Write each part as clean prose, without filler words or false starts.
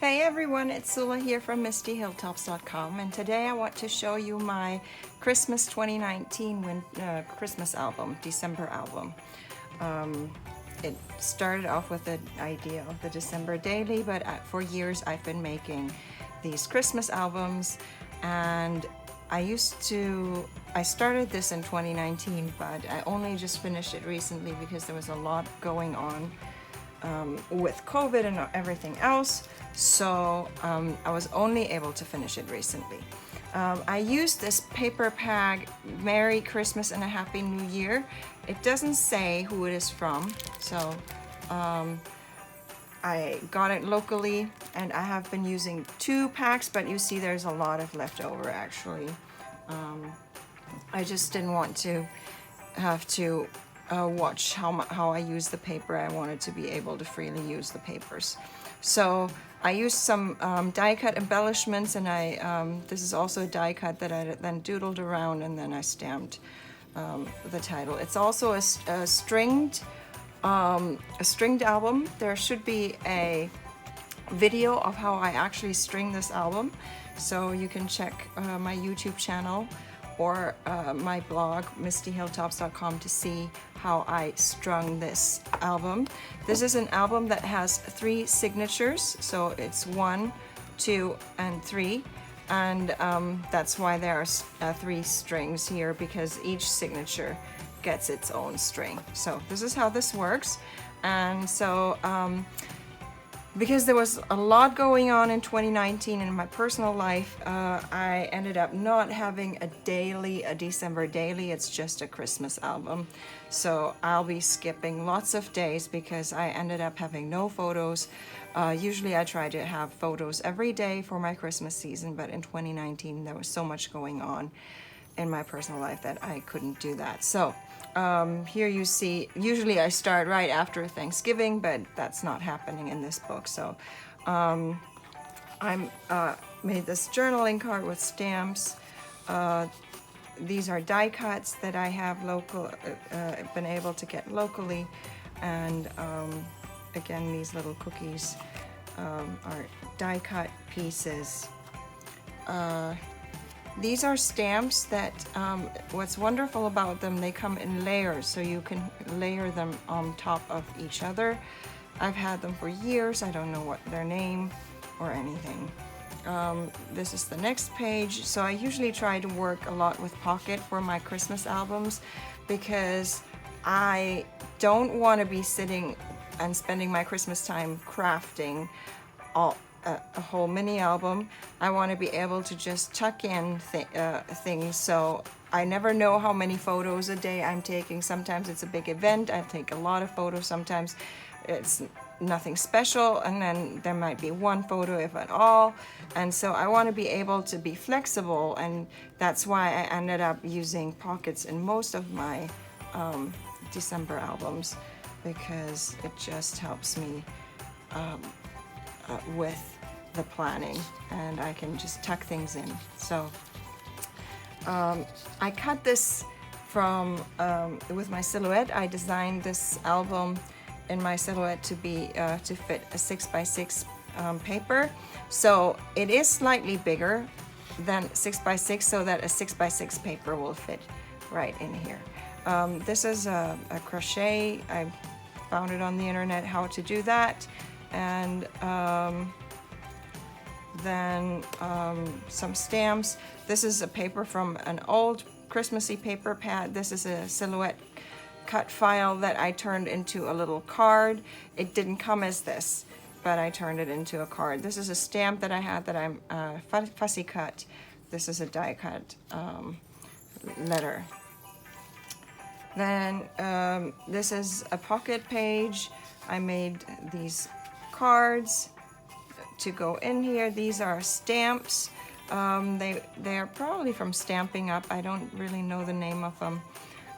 Hey everyone, it's Sula here from MistyHilltops.com, and today I want to show you my Christmas 2019 Christmas album, December album. It started off with the idea of the December daily, but for years I've been making these Christmas albums, and I started this in 2019, but I only just finished it recently because there was a lot going on with COVID and everything else, so I was only able to finish it recently. I used this paper bag, Merry Christmas and a Happy New Year. It doesn't say who it is from, so I got it locally, and I have been using 2 packs, but you see there's a lot of leftover actually. I just didn't want to have to watch how I use the paper. I wanted to be able to freely use the papers. So I used some die cut embellishments, and this is also a die cut that I then doodled around, and then I stamped the title. It's also a stringed album. There should be a video of how I actually string this album, so you can check my YouTube channel or my blog, MistyHilltops.com, to see how I strung this album. This is an album that has 3 signatures, so it's 1, 2, and 3, and that's why there are 3 strings here, because each signature gets its own string. So this is how this works. And so because there was a lot going on in 2019 in my personal life, I ended up not having a December daily. It's just a Christmas album. So I'll be skipping lots of days because I ended up having no photos. Usually I try to have photos every day for my Christmas season, but in 2019 there was so much going on in my personal life that I couldn't do that. So here you see, usually I start right after Thanksgiving, but that's not happening in this book. So I made this journaling card with stamps. These are die cuts that I have been able to get locally, and again, these little cookies are die cut pieces. These are stamps that, what's wonderful about them, they come in layers, so you can layer them on top of each other. I've had them for years. I don't know what their name or anything. This is the next page. So I usually try to work a lot with pocket for my Christmas albums, because I don't want to be sitting and spending my Christmas time crafting a whole mini album. I want to be able to just tuck in things, so I never know how many photos a day I'm taking. Sometimes it's a big event, I take a lot of photos. Sometimes it's nothing special, and then there might be 1 photo if at all. And so I want to be able to be flexible, and that's why I ended up using pockets in most of my December albums, because it just helps me with the planning, and I can just tuck things in. So I cut this from with my silhouette. I designed this album in my silhouette to be to fit a 6x6 paper, so it is slightly bigger than 6x6, so that a 6x6 paper will fit right in here. This is a crochet. I found it on the internet how to do that, and then some stamps. This is a paper from an old Christmassy paper pad. This is a silhouette cut file that I turned into a little card. It didn't come as this, but I turned it into a card. This is a stamp that I had that I'm fussy cut. This is a die cut letter. Then this is a pocket page. I made these cards to go in here. These are stamps. They are probably from Stampin' Up. I don't really know the name of them.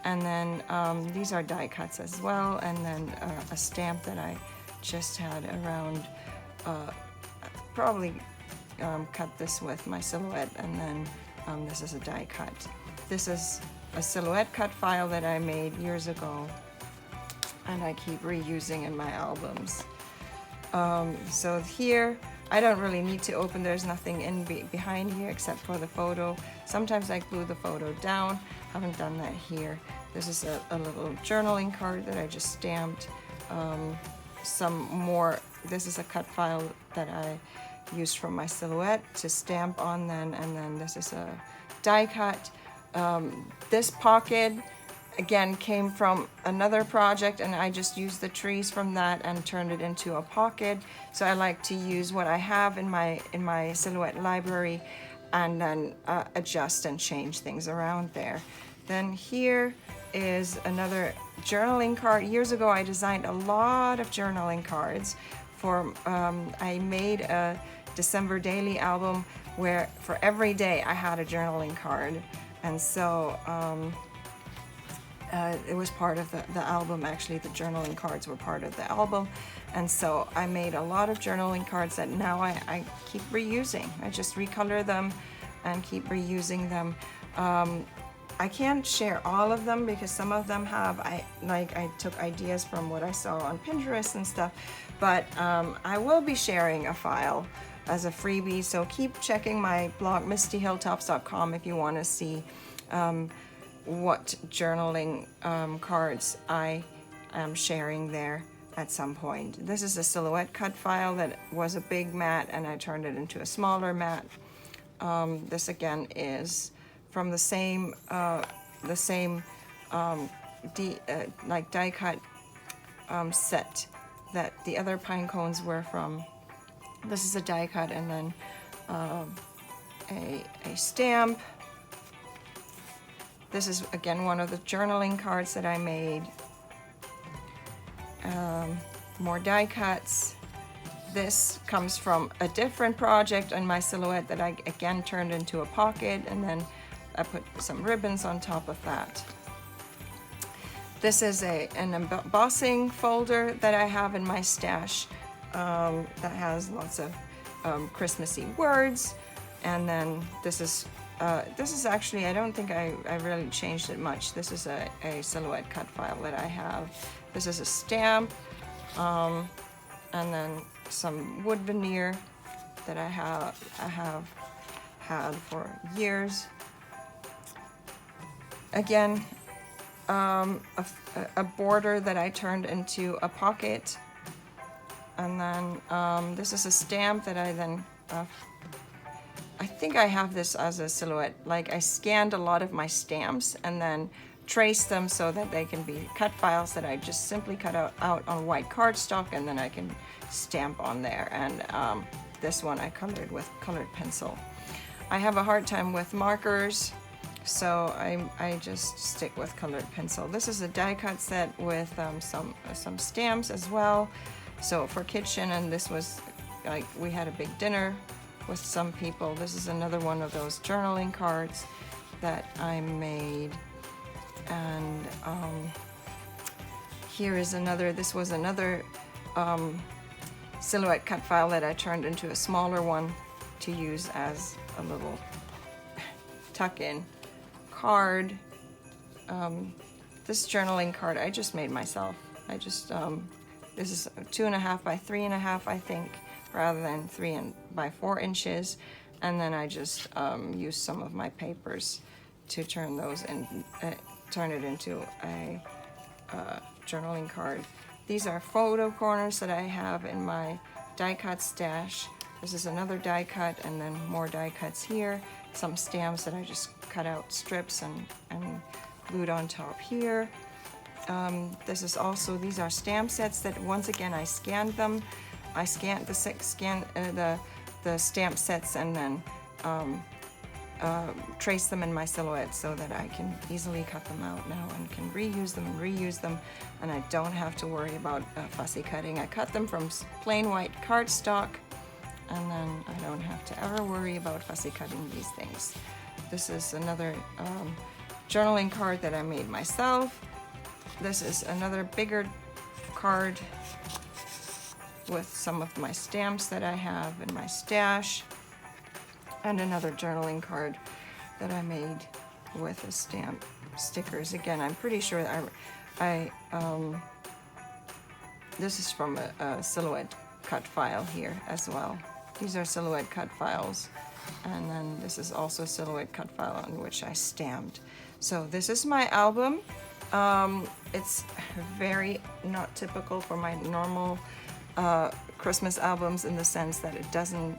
And then these are die cuts as well. And then a stamp that I just had around. Probably cut this with my silhouette. And then this is a die cut. This is a silhouette cut file that I made years ago, and I keep reusing in my albums. So here I don't really need to open. There's nothing behind here except for the photo. Sometimes I glue the photo down. Haven't done that here. This is a little journaling card that I just stamped. Some more. This is a cut file that I used from my silhouette to stamp on then, and then this is a die cut. This pocket again came from another project, and I just used the trees from that and turned it into a pocket. So I like to use what I have in my silhouette library and then adjust and change things around there. Then here is another journaling card. Years ago I designed a lot of journaling cards for I made a December daily album where for every day I had a journaling card, and so it was part of the album. Actually, the journaling cards were part of the album, and so I made a lot of journaling cards that now I keep reusing. I just recolor them and keep reusing them. I can't share all of them because some of them have I took ideas from what I saw on Pinterest and stuff, but I will be sharing a file as a freebie, so keep checking my blog mistyhilltops.com if you want to see what journaling cards I am sharing there at some point. This is a silhouette cut file that was a big mat and I turned it into a smaller mat. This again is from the same like die cut set that the other pine cones were from. This is a die cut, and then a stamp. This is again one of the journaling cards that I made. More die cuts. This comes from a different project on my silhouette that I again turned into a pocket, and then I put some ribbons on top of that. This is an embossing folder that I have in my stash that has lots of Christmassy words. And then this is actually, I don't think I really changed it much. This is a silhouette cut file that I have. This is a stamp, and then some wood veneer that I have had for years. Again, a border that I turned into a pocket, and then this is a stamp that I then I think I have this as a silhouette. Like I scanned a lot of my stamps and then traced them so that they can be cut files that I just simply cut out on white cardstock, and then I can stamp on there. And this one I colored with colored pencil. I have a hard time with markers, so I just stick with colored pencil. This is a die cut set with some stamps as well. So for kitchen, and this was like we had a big dinner with some people. This is another one of those journaling cards that I made. And here is another, this was another silhouette cut file that I turned into a smaller one to use as a little tuck-in card. This journaling card I just made myself. I just this is 2.5 by 3.5, I think, rather than 3 by 4 inches. And then I just used some of my papers to turn those and turn it into a journaling card. These are photo corners that I have in my die cut stash. This is another die cut, and then more die cuts here. Some stamps that I just cut out strips and glued on top here. This is also, these are stamp sets that once again I scanned them. I scanned the stamp sets and then trace them in my silhouette so that I can easily cut them out now and can reuse them, and I don't have to worry about fussy cutting. I cut them from plain white cardstock, and then I don't have to ever worry about fussy cutting these things. This is another journaling card that I made myself. This is another bigger card with some of my stamps that I have in my stash, and another journaling card that I made with the stamp stickers. Again, I'm pretty sure this is from a silhouette cut file here as well. These are silhouette cut files. And then this is also a silhouette cut file on which I stamped. So this is my album. It's very not typical for my normal Christmas albums in the sense that it doesn't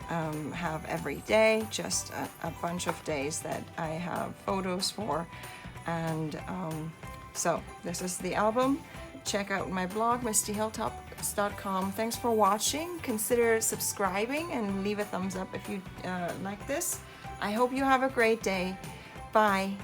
have every day, just a bunch of days that I have photos for. And so this is the album. Check out my blog, mistyhilltops.com. Thanks for watching. Consider subscribing and leave a thumbs up if you like this. I hope you have a great day. Bye.